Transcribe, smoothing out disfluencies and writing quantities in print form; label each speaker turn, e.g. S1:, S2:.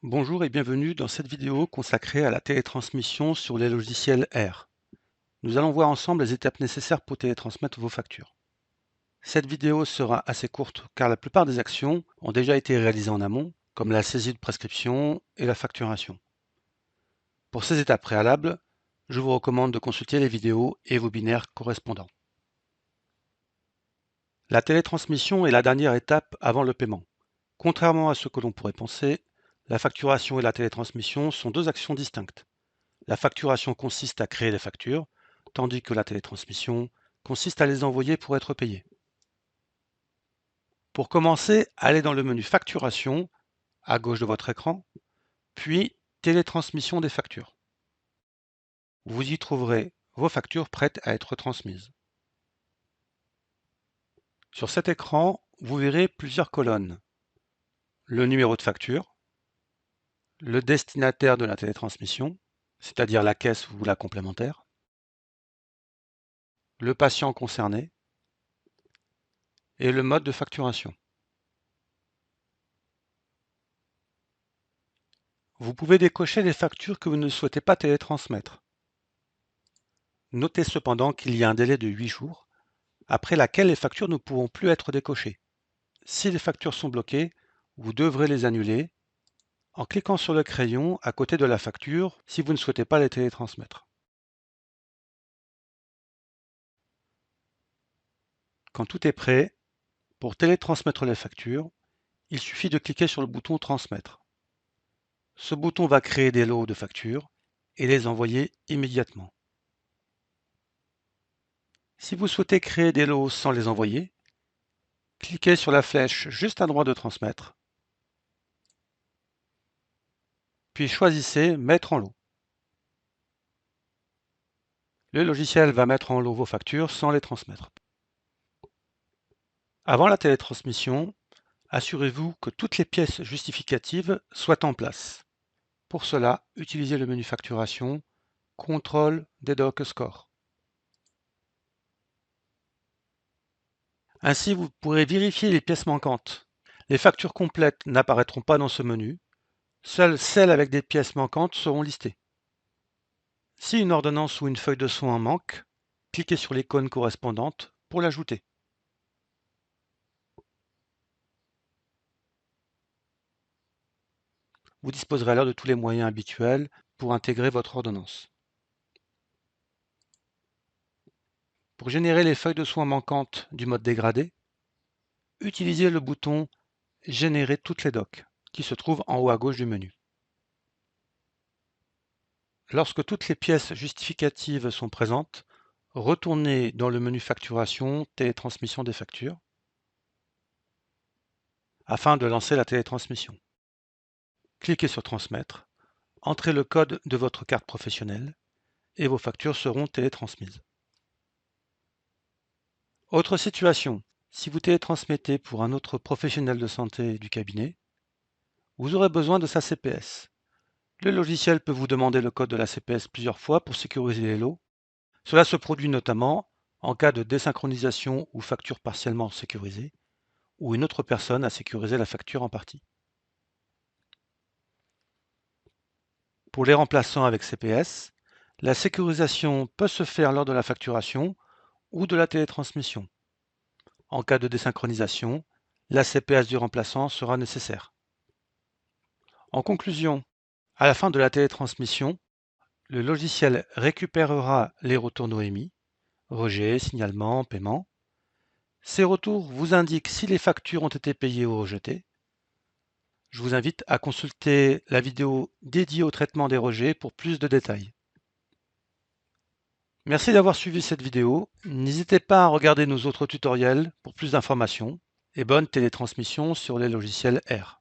S1: Bonjour et bienvenue dans cette vidéo consacrée à la télétransmission sur les logiciels R. Nous allons voir ensemble les étapes nécessaires pour télétransmettre vos factures. Cette vidéo sera assez courte car la plupart des actions ont déjà été réalisées en amont, comme la saisie de prescription et la facturation. Pour ces étapes préalables, je vous recommande de consulter les vidéos et webinaires correspondants. La télétransmission est la dernière étape avant le paiement. Contrairement à ce que l'on pourrait penser, la facturation et la télétransmission sont deux actions distinctes. La facturation consiste à créer les factures, tandis que la télétransmission consiste à les envoyer pour être payé. Pour commencer, allez dans le menu Facturation, à gauche de votre écran, puis Télétransmission des factures. Vous y trouverez vos factures prêtes à être transmises. Sur cet écran, vous verrez plusieurs colonnes. Le numéro de facture, le destinataire de la télétransmission, c'est-à-dire la caisse ou la complémentaire, le patient concerné et le mode de facturation. Vous pouvez décocher les factures que vous ne souhaitez pas télétransmettre. Notez cependant qu'il y a un délai de 8 jours, après laquelle les factures ne pourront plus être décochées. Si les factures sont bloquées, vous devrez les annuler en cliquant sur le crayon à côté de la facture si vous ne souhaitez pas les télétransmettre. Quand tout est prêt, pour télétransmettre les factures, il suffit de cliquer sur le bouton Transmettre. Ce bouton va créer des lots de factures et les envoyer immédiatement. Si vous souhaitez créer des lots sans les envoyer, cliquez sur la flèche juste à droite de Transmettre, puis choisissez Mettre en lot. Le logiciel va mettre en lot vos factures sans les transmettre. Avant la télétransmission, assurez-vous que toutes les pièces justificatives soient en place. Pour cela, utilisez le menu Facturation, Contrôle des docs score. Ainsi, vous pourrez vérifier les pièces manquantes. Les factures complètes n'apparaîtront pas dans ce menu. Seules celles avec des pièces manquantes seront listées. Si une ordonnance ou une feuille de soin manque, cliquez sur l'icône correspondante pour l'ajouter. Vous disposerez alors de tous les moyens habituels pour intégrer votre ordonnance. Pour générer les feuilles de soins manquantes du mode dégradé, utilisez le bouton Générer toutes les docs qui se trouve en haut à gauche du menu. Lorsque toutes les pièces justificatives sont présentes, retournez dans le menu Facturation, Télétransmission des factures, afin de lancer la télétransmission. Cliquez sur Transmettre, entrez le code de votre carte professionnelle et vos factures seront télétransmises. Autre situation, si vous télétransmettez pour un autre professionnel de santé du cabinet, vous aurez besoin de sa CPS. Le logiciel peut vous demander le code de la CPS plusieurs fois pour sécuriser les lots. Cela se produit notamment en cas de désynchronisation ou facture partiellement sécurisée, ou une autre personne a sécurisé la facture en partie. Pour les remplaçants avec CPS, la sécurisation peut se faire lors de la facturation ou de la télétransmission. En cas de désynchronisation, la CPS du remplaçant sera nécessaire. En conclusion, à la fin de la télétransmission, le logiciel récupérera les retours Noémie, rejet, signalement, paiement. Ces retours vous indiquent si les factures ont été payées ou rejetées. Je vous invite à consulter la vidéo dédiée au traitement des rejets pour plus de détails. Merci d'avoir suivi cette vidéo. N'hésitez pas à regarder nos autres tutoriels pour plus d'informations et bonne télétransmission sur les logiciels R.